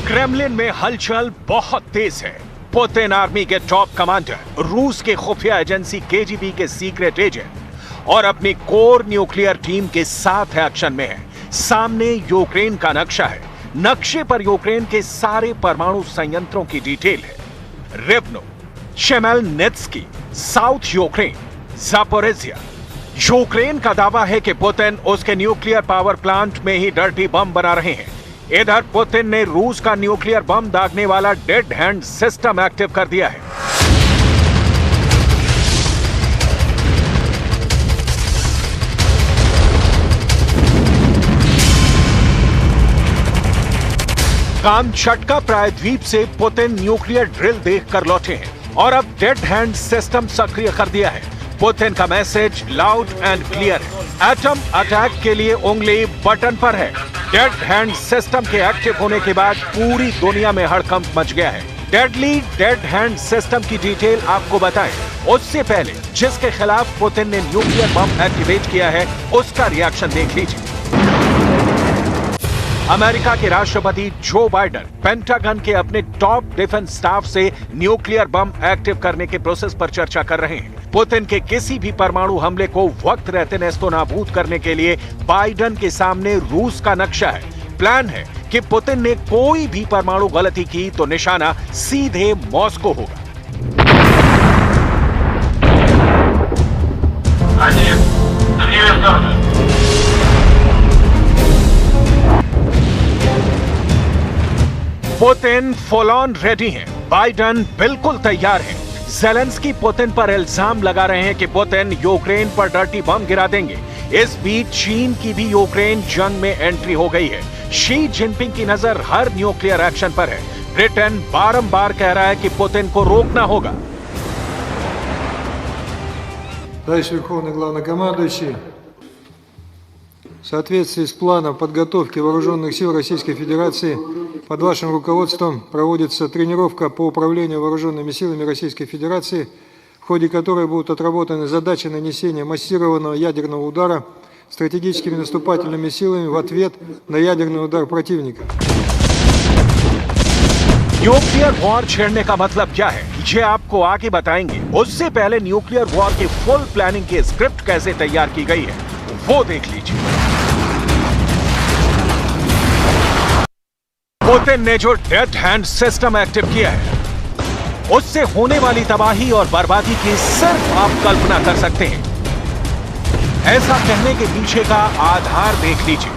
Kremlin में हलचल बहुत तेज है। पुतिन आर्मी के टॉप कमांडर, रूस के खुफिया एजेंसी केजीबी के सीक्रेट एजेंट और अपनी कोर न्यूक्लियर टीम के साथ एक्शन में है। सामने यूक्रेन का नक्शा है। नक्शे पर यूक्रेन के सारे परमाणु संयंत्रों की डिटेल है। रिवनो, शेमेलनित्स्की, साउथ यूक्रेन, जापोरेजिया। यूक्रेन का दावा है कि पुतिन उसके न्यूक्लियर पावर प्लांट में ही डर्टी बम बना रहे हैं। इधर पुतिन ने रूस का न्यूक्लियर बम दागने वाला डेड हैंड सिस्टम एक्टिव कर दिया है। कामचटका प्रायद्वीप से पुतिन न्यूक्लियर ड्रिल देखकर लौटे हैं और अब डेड हैंड सिस्टम सक्रिय कर दिया है। पुतिन का मैसेज लाउड एंड क्लियर है। एटम अटैक के लिए उंगली बटन पर है। डेड हैंड सिस्टम के एक्टिव होने के बाद पूरी दुनिया में हड़कंप मच गया है। डेडली डेड हैंड सिस्टम की डिटेल आपको बताएं, उससे पहले जिसके खिलाफ पुतिन ने न्यूक्लियर बम एक्टिवेट किया है उसका रिएक्शन देख लीजिए। अमेरिका के राष्ट्रपति जो बाइडेन पेंटागन के अपने टॉप डिफेंस स्टाफ से न्यूक्लियर बम एक्टिव करने के प्रोसेस पर चर्चा कर रहे हैं। पुतिन के किसी भी परमाणु हमले को वक्त रहते नेस्तनाबूद करने के लिए बाइडेन के सामने रूस का नक्शा है। प्लान है कि पुतिन ने कोई भी परमाणु गलती की तो निशाना सीधे मॉस्को होगा। पुतिन फुल ऑन रेडी हैं। बाइडेन बिल्कुल तैयार हैं। ज़ेलेंस्की पुतिन पर इल्जाम लगा रहे हैं कि पुतिन यूक्रेन पर डर्टी बम गिरा देंगे। इस बीच चीन की भी यूक्रेन जंग में एंट्री हो गई है। शी जिनपिंग की नजर हर न्यूक्लियर एक्शन पर है। ब्रिटेन बारंबार कह रहा है कि पुतिन को रोकना होगा। Товарищ Верховный Главнокомандующий, в соответствии с планом подготовки вооруженных сил Российской Федерации под вашим руководством проводится тренировка по управлению вооруженными силами Российской Федерации, в ходе которой будут отработаны задачи нанесения массированного ядерного удара стратегическими наступательными силами в ответ на ядерный удар противника. न्यूक्लियर वॉर छेड़ने का मतलब क्या है, ये आपको आगे बताएंगे। उससे पहले न्यूक्लियर वॉर की फुल प्लानिंग की स्क्रिप्ट कैसे तैयार की गई है वो देख लीजिए। पुतिन ने जो डेड हैंड सिस्टम एक्टिव किया है उससे होने वाली तबाही और बर्बादी की सिर्फ आप कल्पना कर सकते हैं। ऐसा कहने के पीछे का आधार देख लीजिए।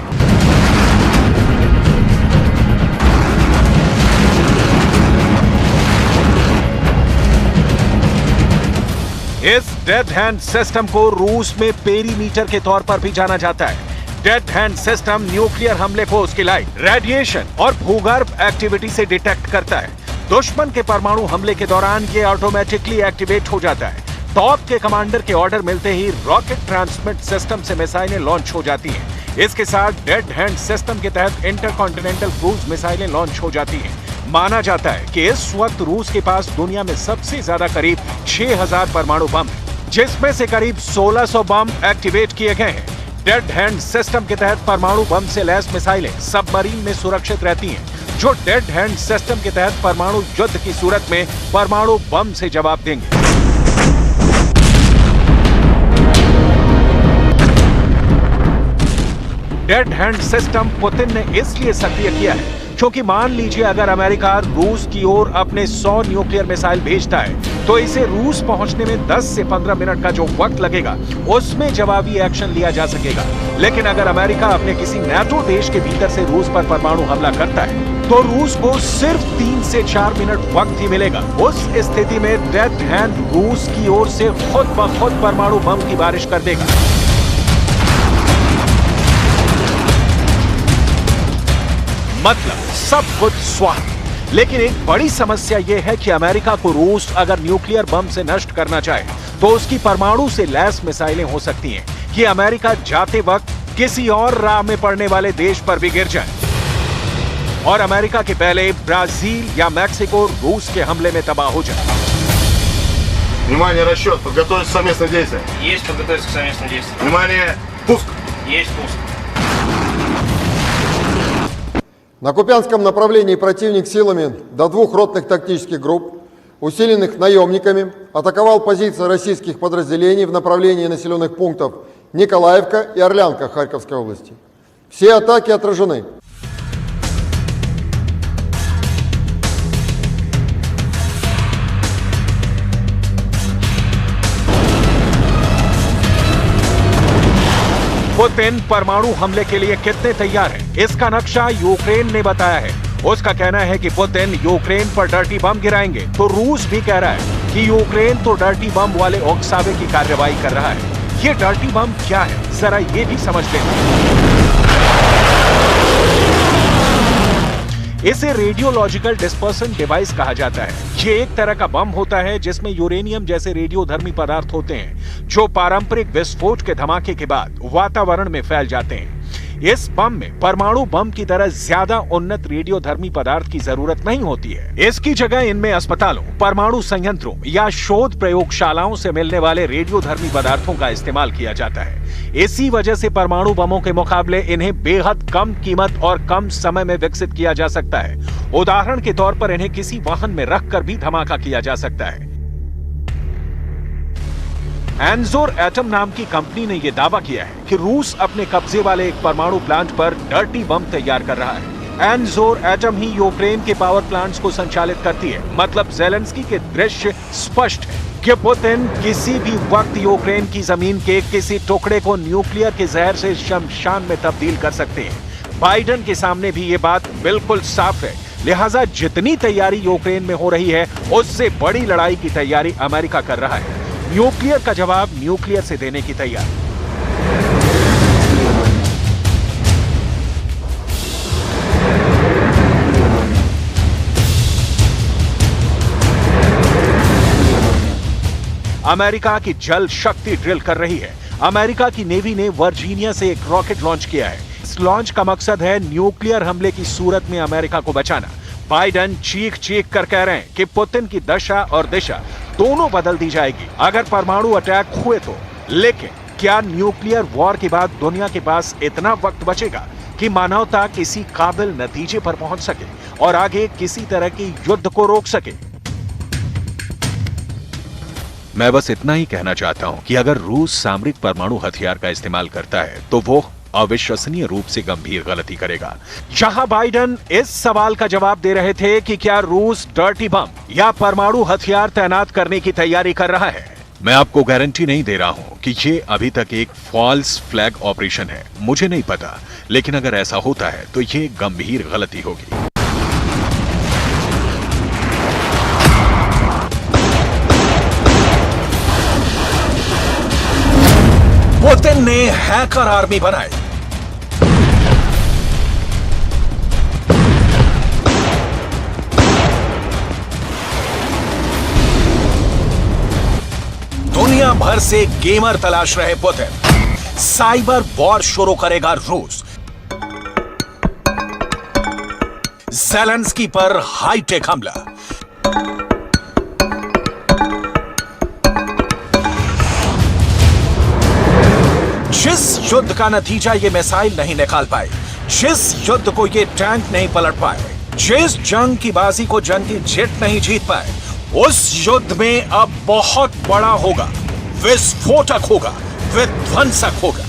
इस डेड हैंड सिस्टम को रूस में पेरीमीटर के तौर पर भी जाना जाता है। डेड हैंड सिस्टम न्यूक्लियर हमले को उसकी लाइट, रेडिएशन और भूगर्भ एक्टिविटी से डिटेक्ट करता है। दुश्मन के परमाणु हमले के दौरान ये ऑटोमेटिकली एक्टिवेट हो जाता है। टॉप के कमांडर के ऑर्डर मिलते ही रॉकेट ट्रांसमिट सिस्टम से मिसाइलें लॉन्च हो जाती हैं। इसके साथ डेड हैंड सिस्टम के तहत इंटरकॉन्टिनेंटल क्रूज मिसाइलें लॉन्च हो जाती हैं। माना जाता है कि इस वक्त रूस के पास दुनिया में सबसे ज्यादा करीब 6000 परमाणु बम है, जिसमें से करीब 1600 बम एक्टिवेट किए गए हैं। डेड हैंड सिस्टम के तहत परमाणु बम से लैस मिसाइलें सबमरीन में सुरक्षित रहती हैं, जो डेड हैंड सिस्टम के तहत परमाणु युद्ध की सूरत में परमाणु बम से जवाब देंगे। डेड हैंड सिस्टम पुतिन ने इसलिए सक्रिय किया है क्योंकि मान लीजिए अगर अमेरिका रूस की ओर अपने 100 न्यूक्लियर मिसाइल भेजता है तो इसे रूस पहुंचने में 10 से 15 मिनट का जो वक्त लगेगा उसमें जवाबी एक्शन लिया जा सकेगा। लेकिन अगर अमेरिका अपने किसी नाटो देश के भीतर से रूस पर परमाणु हमला करता है तो रूस को सिर्फ 3 से 4 मिनट वक्त ही मिलेगा। उस स्थिति में डेड हैंड रूस की ओर से खुद ब खुद परमाणु बम की बारिश कर देगा। मतलब सब कुछ स्वाहा। लेकिन एक बड़ी समस्या यह है कि अमेरिका को रूस अगर न्यूक्लियर बम से नष्ट करना चाहे तो उसकी परमाणु से लैस मिसाइलें हो सकती हैं कि अमेरिका जाते वक्त किसी और राह में पड़ने वाले देश पर भी गिर जाए और अमेरिका के पहले ब्राजील या मैक्सिको रूस के हमले में तबाह हो जाए। Внимание, расчет, подготовиться к совместным действиям. Есть подготовиться к совместным действиям. Внимание, пуск. Есть пуск. На Купянском направлении противник силами до 2 ротных тактических групп, усиленных наемниками, атаковал позиции российских подразделений в направлении населенных пунктов Николаевка и Орлянка Харьковской области. Все атаки отражены. पुतिन परमाणु हमले के लिए कितने तैयार है, इसका नक्शा यूक्रेन ने बताया है। उसका कहना है कि पुतिन यूक्रेन पर डर्टी बम गिराएंगे, तो रूस भी कह रहा है कि यूक्रेन तो डर्टी बम वाले उकसावे की कार्रवाई कर रहा है। ये डर्टी बम क्या है, जरा ये भी समझ लें। इसे रेडियोलॉजिकल डिस्पर्सन डिवाइस कहा जाता है। ये एक तरह का बम होता है जिसमें यूरेनियम जैसे रेडियोधर्मी पदार्थ होते हैं जो पारंपरिक विस्फोट के धमाके के बाद वातावरण में फैल जाते हैं। इस बम में परमाणु बम की तरह ज्यादा उन्नत रेडियोधर्मी पदार्थ की जरूरत नहीं होती है। इसकी जगह इनमें अस्पतालों, परमाणु संयंत्रों या शोध प्रयोगशालाओं से मिलने वाले रेडियोधर्मी पदार्थों का इस्तेमाल किया जाता है। इसी वजह से परमाणु बमों के मुकाबले इन्हें बेहद कम कीमत और कम समय में विकसित किया जा सकता है। उदाहरण के तौर पर इन्हें किसी वाहन में रखकर भी धमाका किया जा सकता है। एनजोर एटम नाम की कंपनी ने यह दावा किया है कि रूस अपने कब्जे वाले एक परमाणु प्लांट पर डर्टी बम तैयार कर रहा है। एनजोर एटम ही यूक्रेन के पावर प्लांट्स को संचालित करती है। मतलब ज़ेलेंस्की के दृश्य स्पष्ट है कि पुतिन किसी भी वक्त यूक्रेन की जमीन के किसी टुकड़े को न्यूक्लियर के जहर से शमशान में तब्दील कर सकते हैं। बाइडेन के सामने भी ये बात बिल्कुल साफ है। लिहाजा जितनी तैयारी यूक्रेन में हो रही है, उससे बड़ी लड़ाई की तैयारी अमेरिका कर रहा है। न्यूक्लियर का जवाब न्यूक्लियर से देने की तैयारी। अमेरिका की जल शक्ति ड्रिल कर रही है। अमेरिका की नेवी ने वर्जीनिया से एक रॉकेट लॉन्च किया है। इस लॉन्च का मकसद है न्यूक्लियर हमले की सूरत में अमेरिका को बचाना। बाइडेन चीख चीख कर कह रहे हैं कि पुतिन की दशा और दिशा दोनों बदल दी जाएगी अगर परमाणु अटैक हुए तो। लेकिन क्या न्यूक्लियर वॉर के बाद दुनिया के पास इतना वक्त बचेगा कि मानवता किसी काबिल नतीजे पर पहुंच सके और आगे किसी तरह के युद्ध को रोक सके? मैं बस इतना ही कहना चाहता हूं कि अगर रूस सामरिक परमाणु हथियार का इस्तेमाल करता है तो वो अविश्वसनीय रूप से गंभीर गलती करेगा। जहां बाइडेन इस सवाल का जवाब दे रहे थे कि क्या रूस डर्टी बम या परमाणु हथियार तैनात करने की तैयारी कर रहा है, मैं आपको गारंटी नहीं दे रहा हूं कि ये अभी तक एक फॉल्स फ्लैग ऑपरेशन है। मुझे नहीं पता, लेकिन अगर ऐसा होता है तो ये गंभीर गलती होगी। पुतिन ने हैकर आर्मी बनाई। दुनिया भर से गेमर तलाश रहे पुतिन। साइबर वॉर शुरू करेगा रूस। ज़ेलेंस्की पर हाईटेक हमला। जिस युद्ध का नतीजा ये मिसाइल नहीं निकाल पाए, जिस युद्ध को ये टैंक नहीं पलट पाए, जिस जंग की बाजी को जंगी जेट नहीं जीत पाए, उस युद्ध में अब बहुत बड़ा होगा, विस्फोटक होगा, विध्वंसक होगा।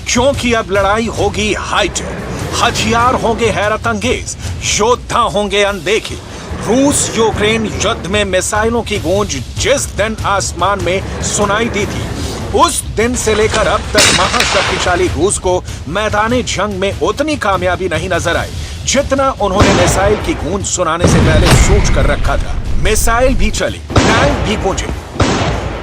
क्योंकि अब लड़ाई होगी हाईटेक, हथियार होंगे हैरत अंगेज, योद्धा होंगे अनदेखे। रूस यूक्रेन युद्ध में मिसाइलों की गूंज जिस दिन आसमान में सुनाई दी थी, उस दिन से लेकर अब तक महाशक्तिशाली रूस को मैदाने जंग में उतनी कामयाबी नहीं नजर आई जितना उन्होंने मिसाइल की गूंज सुनाने से पहले सोच कर रखा था। मिसाइल भी चली, टैंक भी गूंजे,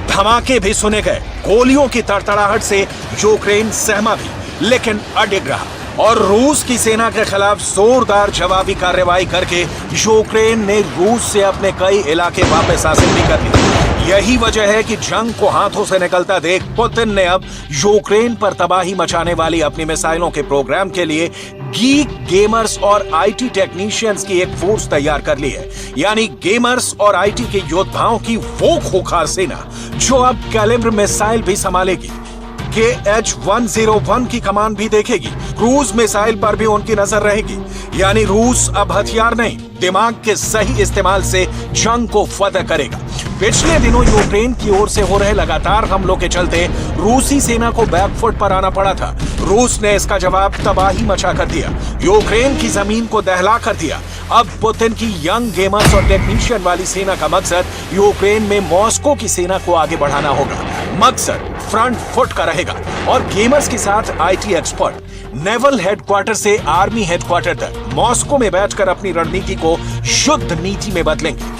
धमाके भी सुने गए, गोलियों की तड़तड़ाहट से यूक्रेन सहमा भी, लेकिन अडिग रहा और रूस की सेना के खिलाफ जोरदार जवाबी कार्रवाई करके यूक्रेन ने रूस से अपने कई इलाके वापस हासिल भी कर लिए। यही वजह है कि जंग को हाथों से निकलता देख पुतिन ने अब यूक्रेन पर तबाही मचाने वाली अपनी मिसाइलों के प्रोग्राम के लिए गीक, गेमर्स और आईटी टेक्नीशियंस की एक फोर्स तैयार कर ली है। यानी गेमर्स और आईटी के योद्धाओं की वो खूंखार सेना जो अब कैलिब्र मिसाइल भी संभालेगी। KH-101 की कमान भी देखेगी। क्रूज मिसाइल पर भी उनकी नजर रहेगी। यानी रूस अब हथियार नहीं, दिमाग के सही इस्तेमाल से जंग को फतह करेगा। पिछले दिनों यूक्रेन की ओर से हो रहे लगातार हमलों के चलते रूसी सेना को बैकफुट पर आना पड़ा था। रूस ने इसका जवाब तबाही मचा कर दिया, यूक्रेन की जमीन को दहला कर दिया। अब पुतिन की यंग गेमर्स और टेक्नीशियन वाली सेना का मकसद यूक्रेन में मॉस्को की सेना को आगे बढ़ाना होगा। मकसद फ्रंट फुट का रहेगा और गेमर्स के साथ IT एक्सपर्ट नेवल हेडक्वार्टर से आर्मी हेडक्वार्टर तक मॉस्को में बैठकर अपनी रणनीति को शुद्ध नीति में बदलेंगे।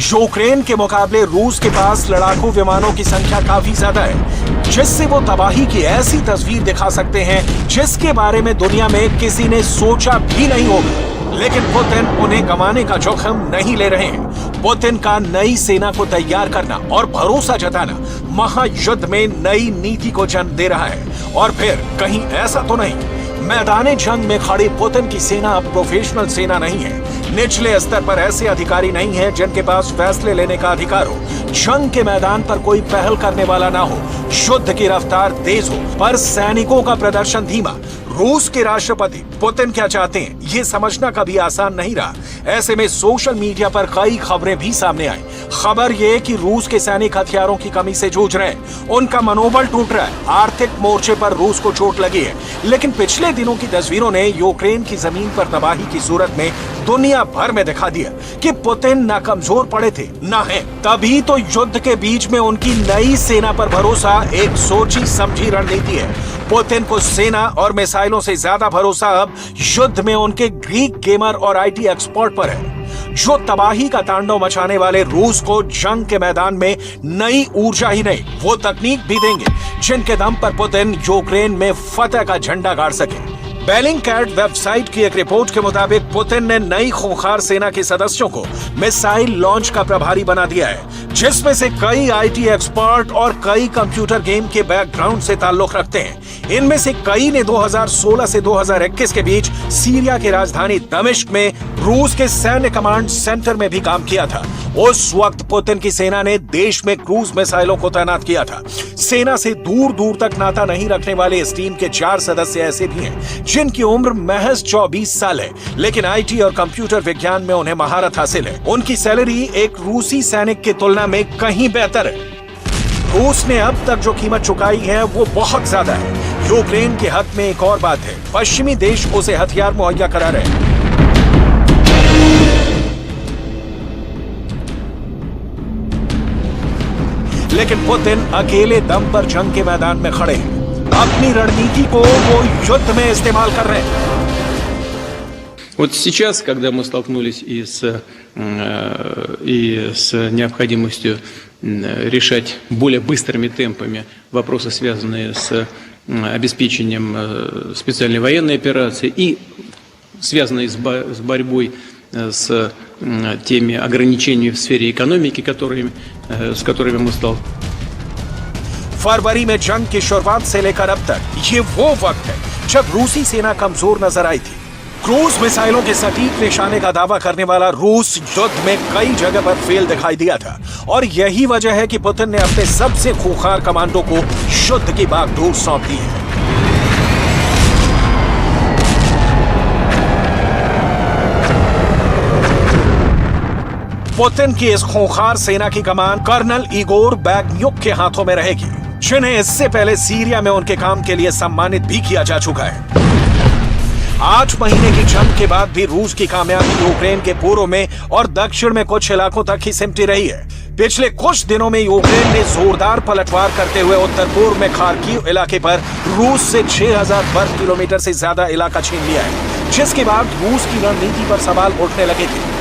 यूक्रेन के मुकाबले रूस के पास लड़ाकू विमानों की संख्या काफी ज्यादा है, जिससे वो तबाही की ऐसी तस्वीर दिखा सकते हैं जिसके बारे में दुनिया में किसी ने सोचा भी नहीं होगा। लेकिन पुतिन उन्हें गंवाने का जोखिम नहीं ले रहे हैं। पुतिन का नई सेना को तैयार करना और भरोसा जताना महायुद्ध में नई नीति को जन्म दे रहा है। और फिर कहीं ऐसा तो नहीं, मैदाने जंग में खड़ी पुतिन की सेना अब प्रोफेशनल सेना नहीं है। निचले स्तर पर ऐसे अधिकारी नहीं हैं जिनके पास फैसले लेने का अधिकार हो, जंग के मैदान पर कोई पहल करने वाला ना हो, युद्ध की रफ्तार तेज हो पर सैनिकों का प्रदर्शन धीमा। रूस के राष्ट्रपति पुतिन क्या चाहते हैं ये समझना कभी आसान नहीं रहा। ऐसे में सोशल मीडिया पर कई खबरें भी सामने आई। खबर ये कि रूस के सैनिक हथियारों की कमी से जूझ रहे हैं, उनका मनोबल टूट रहा है, आर्थिक मोर्चे पर रूस को चोट लगी है। लेकिन पिछले दिनों की तस्वीरों ने यूक्रेन की जमीन पर तबाही की सूरत में दुनिया भर में दिखा दिया कि पुतिन ना कमजोर पड़े थे ना है। तभी तो युद्ध के बीच में उनकी नई सेना पर भरोसा एक सोची समझी रणनीति है। पुतिन को सेना और मिसाइलों से ज्यादा भरोसा अब युद्ध में उनके ग्रीक गेमर और IT एक्सपर्ट पर है, जो तबाही का तांडव मचाने वाले रूस को जंग के मैदान में नई ऊर्जा ही नहीं, वो तकनीक भी देंगे जिनके दम पर पुतिन यूक्रेन में फतह का झंडा गाड़ सके। बेलिंगकैट वेबसाइट की एक रिपोर्ट के मुताबिक पुतिन ने नई खूंखार सेना के सदस्यों को मिसाइल लॉन्च का प्रभारी बना दिया है, जिसमें से कई IT एक्सपर्ट और कई कंप्यूटर गेम के बैकग्राउंड से ताल्लुक रखते हैं। इनमें से कई ने 2016 से 2021 के बीच सीरिया की राजधानी दमिश्क में रूस के सैन्य कमांड सेंटर में भी काम किया था। उस वक्त पुतिन की सेना ने देश में क्रूज मिसाइलों को तैनात किया था। सेना से दूर दूर तक नाता नहीं रखने वाले इस टीम के 4 सदस्य ऐसे भी हैं जिनकी उम्र महज 24 साल है, लेकिन IT और कंप्यूटर विज्ञान में उन्हें महारत हासिल है। उनकी सैलरी एक रूसी सैनिक की तुलना में कहीं बेहतर है। रूस ने अब तक जो कीमत चुकाई है वो बहुत ज्यादा है। यूक्रेन के हक में एक और बात है, पश्चिमी देश उसे हथियार मुहैया करा रहे हैं। लेकिन पुतिन अकेले दम पर जंग के मैदान में खड़े हैं। अपनी रणनीति को वो युद्ध में इस्तेमाल कर रहे हैं। Вот сейчас, когда мы столкнулись и с необходимостью решать более быстрыми темпами вопросы, связанные с обеспечением специальной военной операции и связанные с борьбой с теми ограничениями в сфере экономики, с которыми мы столкнулись. फरवरी में जंग की शुरुआत से लेकर अब तक ये वो वक्त है जब रूसी सेना कमजोर नजर आई थी। क्रूज मिसाइलों के सटीक निशाने का दावा करने वाला रूस युद्ध में कई जगह पर फेल दिखाई दिया था और यही वजह है कि पुतिन ने अपने सबसे खूंखार कमांडो को युद्ध की बागडोर सौंप दी है। पुतिन की इस खूंखार सेना की कमान कर्नल इगोर बैगन्युक के हाथों में रहेगी, जिन्हें इससे पहले सीरिया में उनके काम के लिए सम्मानित भी किया जा चुका है। 8 महीने की जंग के बाद भी रूस की कामयाबी यूक्रेन के पूर्व में और दक्षिण में कुछ इलाकों तक ही सिमटी रही है। पिछले कुछ दिनों में यूक्रेन ने जोरदार पलटवार करते हुए उत्तर पूर्व में खार्किव इलाके पर रूस से 6000 वर्ग किलोमीटर से ज्यादा इलाका छीन लिया है, जिसके बाद रूस की रणनीति पर सवाल उठने लगे थे।